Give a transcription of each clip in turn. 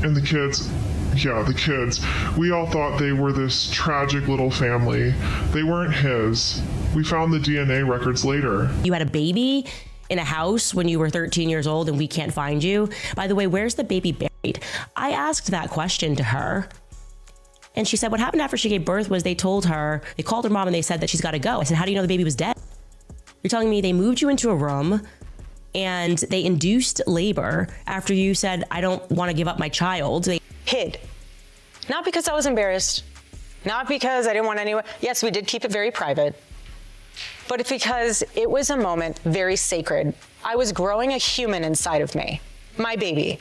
And the kids, we all thought they were this tragic little family. They weren't his. We found the DNA records later. You had a baby in a house when you were 13 years old and we can't find you. By the way, where's the baby buried? I asked that question to her. And she said what happened after she gave birth was they called her mom and they said that she's got to go. I said, how do you know the baby was dead? You're telling me they moved you into a room and they induced labor after you said, I don't want to give up my child. They hid. Not because I was embarrassed, not because I didn't want anyone. Yes, we did keep it very private, but it's because it was a moment very sacred. I was growing a human inside of me, my baby.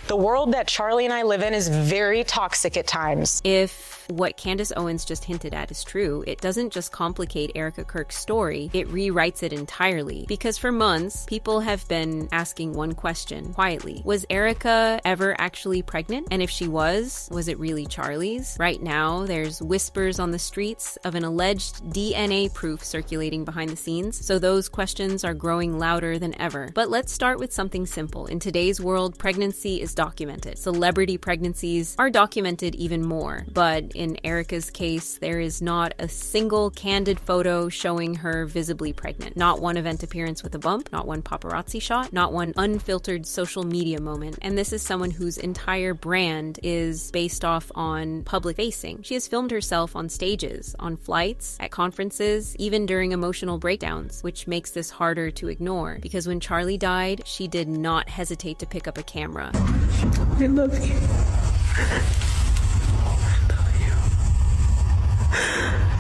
The world that Charlie and I live in is very toxic at times. If what Candace Owens just hinted at is true, it doesn't just complicate Erika Kirk's story, it rewrites it entirely. Because for months, people have been asking one question quietly. Was Erika ever actually pregnant? And if she was it really Charlie's? Right now, there's whispers on the streets of an alleged DNA proof circulating behind the scenes, so those questions are growing louder than ever. But let's start with something simple. In today's world, pregnancy is documented. Celebrity pregnancies are documented even more. But in Erika's case, there is not a single candid photo showing her visibly pregnant. Not one event appearance with a bump, not one paparazzi shot, not one unfiltered social media moment. And this is someone whose entire brand is based off on public facing. She has filmed herself on stages, on flights, at conferences, even during emotional breakdowns, which makes this harder to ignore. Because when Charlie died, she did not hesitate to pick up a camera. I love you.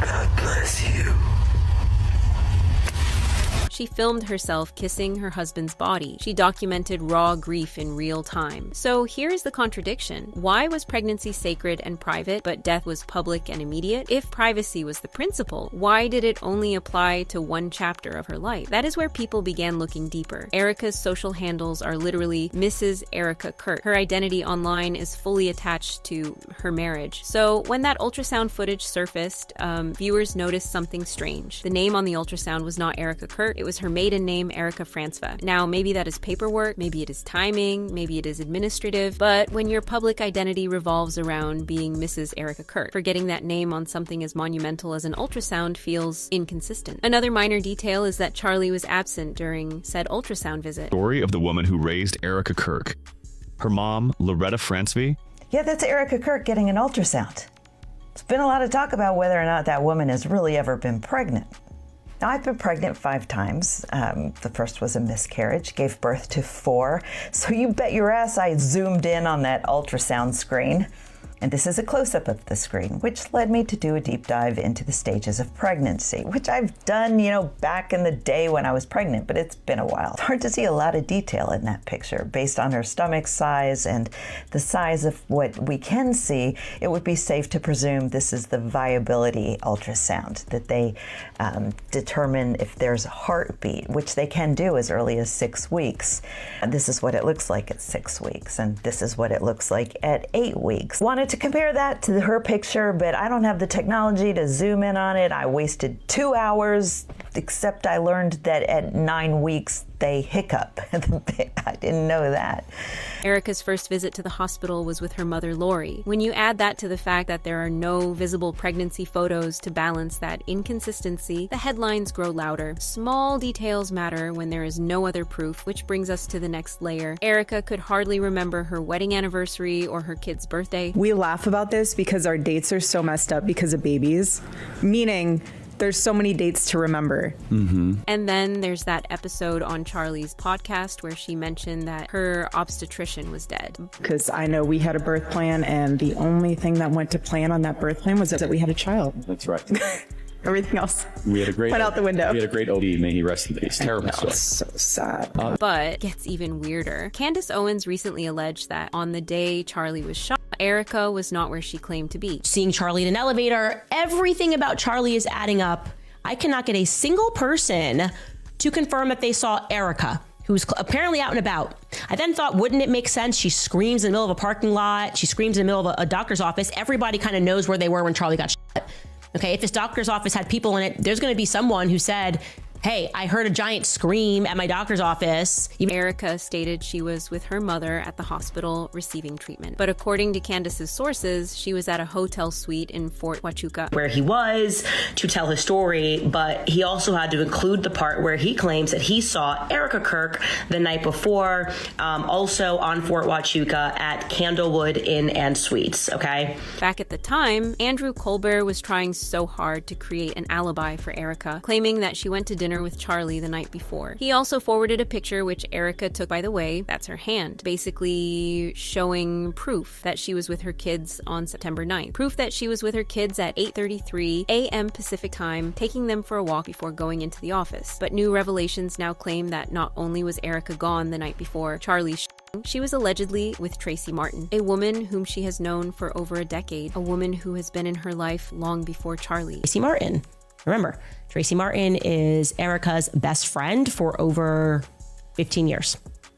God bless you. She filmed herself kissing her husband's body. She documented raw grief in real time. So here's the contradiction. Why was pregnancy sacred and private, but death was public and immediate? If privacy was the principle, why did it only apply to one chapter of her life? That is where people began looking deeper. Erika's social handles are literally Mrs. Erika Kirk. Her identity online is fully attached to her marriage. So when that ultrasound footage surfaced, viewers noticed something strange. The name on the ultrasound was not Erika Kirk. It was her maiden name, Erika Franzfa. Now, maybe that is paperwork, maybe it is timing, maybe it is administrative, but when your public identity revolves around being Mrs. Erika Kirk, forgetting that name on something as monumental as an ultrasound feels inconsistent. Another minor detail is that Charlie was absent during said ultrasound visit. Story of the woman who raised Erika Kirk. Her mom, Loretta Franzfa. Yeah, that's Erika Kirk getting an ultrasound. There's been a lot of talk about whether or not that woman has really ever been pregnant. Now, I've been pregnant 5 times. The first was a miscarriage, gave birth to 4. So you bet your ass I zoomed in on that ultrasound screen. And this is a close-up of the screen, which led me to do a deep dive into the stages of pregnancy, which I've done, back in the day when I was pregnant, but it's been a while. It's hard to see a lot of detail in that picture. Based on her stomach size and the size of what we can see, it would be safe to presume this is the viability ultrasound, that they determine if there's a heartbeat, which they can do as early as 6 weeks. And this is what it looks like at 6 weeks, and this is what it looks like at 8 weeks. Wanted to compare that to her picture, but I don't have the technology to zoom in on it. I wasted 2 hours, except I learned that at 9 weeks they hiccup. I didn't know that. Erika's first visit to the hospital was with her mother, Lori. When you add that to the fact that there are no visible pregnancy photos to balance that inconsistency, the headlines grow louder. Small details matter when there is no other proof, which brings us to the next layer. Erika could hardly remember her wedding anniversary or her kid's birthday. We laugh about this because our dates are so messed up because of babies, meaning there's so many dates to remember. Mm-hmm. And then there's that episode on Charlie's podcast where she mentioned that her obstetrician was dead. Because I know we had a birth plan, and the only thing that went to plan on that birth plan was that we had a child. That's right. Everything else went out the window. We had a great OD, may he rest in peace. Terrible story. It's so sad. But gets even weirder. Candace Owens recently alleged that on the day Charlie was shot, Erika was not where she claimed to be. Seeing Charlie in an elevator, everything about Charlie is adding up. I cannot get a single person to confirm that they saw Erika, who's apparently out and about. I then thought, wouldn't it make sense? She screams in the middle of a parking lot. She screams in the middle of a doctor's office. Everybody kind of knows where they were when Charlie got shot. Okay, if this doctor's office had people in it, there's going to be someone who said, hey, I heard a giant scream at my doctor's office. Erika stated she was with her mother at the hospital receiving treatment. But according to Candace's sources, she was at a hotel suite in Fort Huachuca, where he was to tell his story, but he also had to include the part where he claims that he saw Erika Kirk the night before, also on Fort Huachuca at Candlewood Inn and Suites, okay? Back at the time, Andrew Colbert was trying so hard to create an alibi for Erika, claiming that she went to dinner with Charlie the night before. He also forwarded a picture, which Erika took, by the way, that's her hand, basically showing proof that she was with her kids on September 9th. Proof that she was with her kids at 8:33 a.m. Pacific time, taking them for a walk before going into the office. But new revelations now claim that not only was Erika gone the night before Charlie's she was allegedly with Tracy Martin, a woman whom she has known for over a decade, a woman who has been in her life long before Charlie. Tracy Martin. Remember, Tracy Martin is Erika's best friend for over 15 years.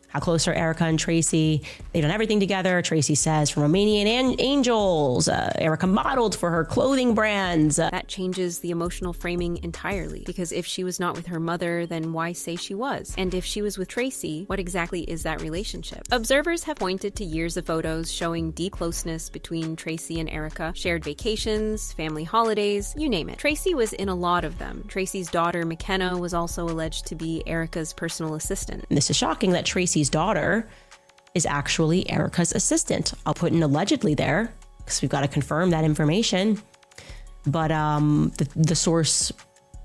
How close are Erika and Tracy? They've done everything together. Tracy says from Romanian Angels. Erika modeled for her clothing brands. That changes the emotional framing entirely, because if she was not with her mother, then why say she was? And if she was with Tracy, what exactly is that relationship? Observers have pointed to years of photos showing deep closeness between Tracy and Erika, shared vacations, family holidays, you name it. Tracy was in a lot of them. Tracy's daughter, McKenna, was also alleged to be Erika's personal assistant. And this is shocking that Tracy's daughter is actually Erika's assistant. I'll put an allegedly there because we've got to confirm that information. But the source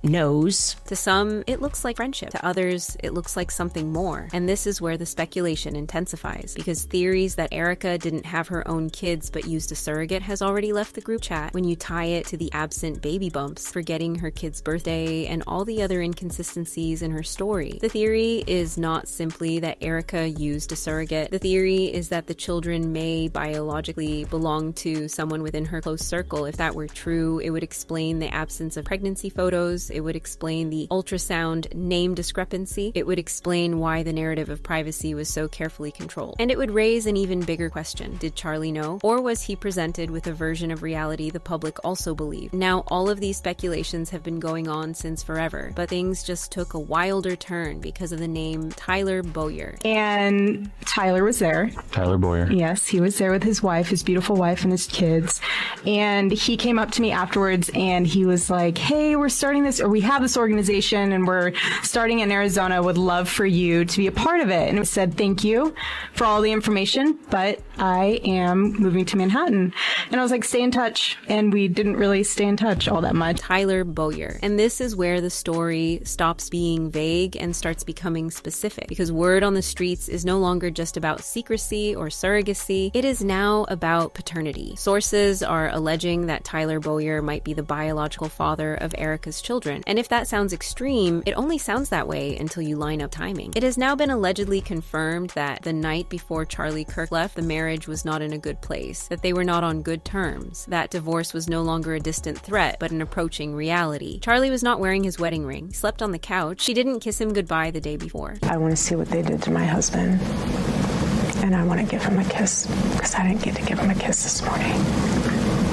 knows. To some, it looks like friendship. To others, it looks like something more. And this is where the speculation intensifies, because theories that Erika didn't have her own kids but used a surrogate has already left the group chat when you tie it to the absent baby bumps, forgetting her kid's birthday, and all the other inconsistencies in her story. The theory is not simply that Erika used a surrogate. The theory is that the children may biologically belong to someone within her close circle. If that were true, it would explain the absence of pregnancy photos. It would explain the ultrasound name discrepancy. It would explain why the narrative of privacy was so carefully controlled. And it would raise an even bigger question. Did Charlie know? Or was he presented with a version of reality the public also believed? Now, all of these speculations have been going on since forever, but things just took a wilder turn because of the name Tyler Bowyer. And Tyler was there. Tyler Bowyer. Yes, he was there with his wife, his beautiful wife, and his kids. And he came up to me afterwards and he was like, hey, we're starting this, or we have this organization and we're starting in Arizona. Would love for you to be a part of it. And I said, thank you for all the information, but I am moving to Manhattan. And I was like, stay in touch. And we didn't really stay in touch all that much. Tyler Bowyer. And this is where the story stops being vague and starts becoming specific, because word on the streets is no longer just about secrecy or surrogacy. It is now about paternity. Sources are alleging that Tyler Bowyer might be the biological father of Erika's children. And if that sounds extreme, it only sounds that way until you line up timing. It has now been allegedly confirmed that the night before Charlie Kirk left, the marriage was not in a good place, that they were not on good terms, that divorce was no longer a distant threat, but an approaching reality. Charlie was not wearing his wedding ring, he slept on the couch. She didn't kiss him goodbye the day before. I want to see what they did to my husband, and I want to give him a kiss, because I didn't get to give him a kiss this morning.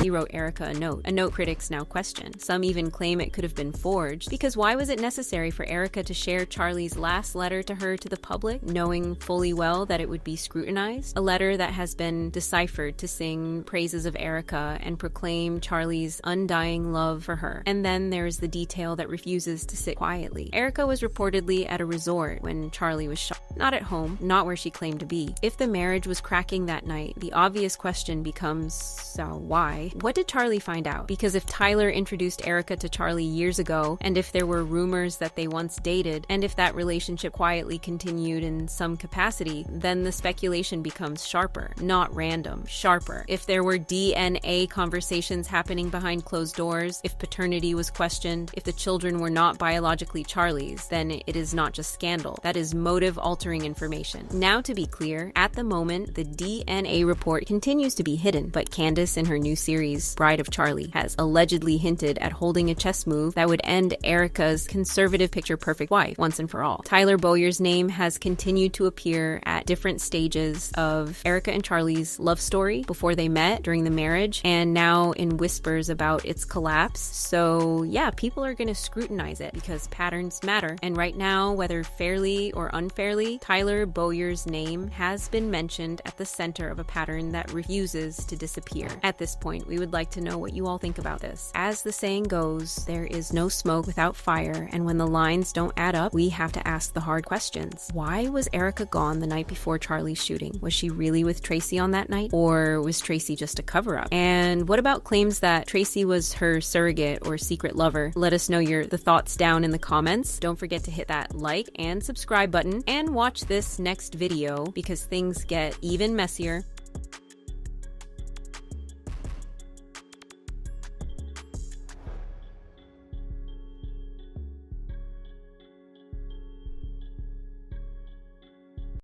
He wrote Erika a note critics now question. Some even claim it could have been forged, because why was it necessary for Erika to share Charlie's last letter to her to the public, knowing fully well that it would be scrutinized? A letter that has been deciphered to sing praises of Erika and proclaim Charlie's undying love for her. And then there's the detail that refuses to sit quietly. Erika was reportedly at a resort when Charlie was shot. Not at home, not where she claimed to be. If the marriage was cracking that night, the obvious question becomes, so why? What did Charlie find out? Because if Tyler introduced Erika to Charlie years ago, and if there were rumors that they once dated, and if that relationship quietly continued in some capacity, then the speculation becomes sharper, not random, sharper. If there were DNA conversations happening behind closed doors, if paternity was questioned, if the children were not biologically Charlie's, then it is not just scandal. That is motive-altering information. Now, to be clear, at the moment, the DNA report continues to be hidden, but Candace, in her new series series Bride of Charlie has allegedly hinted at holding a chess move that would end Erika's conservative picture-perfect wife once and for all. Tyler Bowyer's name has continued to appear at different stages of Erika and Charlie's love story before they met, during the marriage, and now in whispers about its collapse. So yeah, people are going to scrutinize it because patterns matter. And right now, whether fairly or unfairly, Tyler Bowyer's name has been mentioned at the center of a pattern that refuses to disappear. At this point, we would like to know what you all think about this. As the saying goes, there is no smoke without fire, and when the lines don't add up, we have to ask the hard questions. Why was Erika gone the night before Charlie's shooting? Was she really with Tracy on that night? Or was Tracy just a cover-up? And what about claims that Tracy was her surrogate or secret lover? Let us know the thoughts down in the comments. Don't forget to hit that like and subscribe button and watch this next video because things get even messier.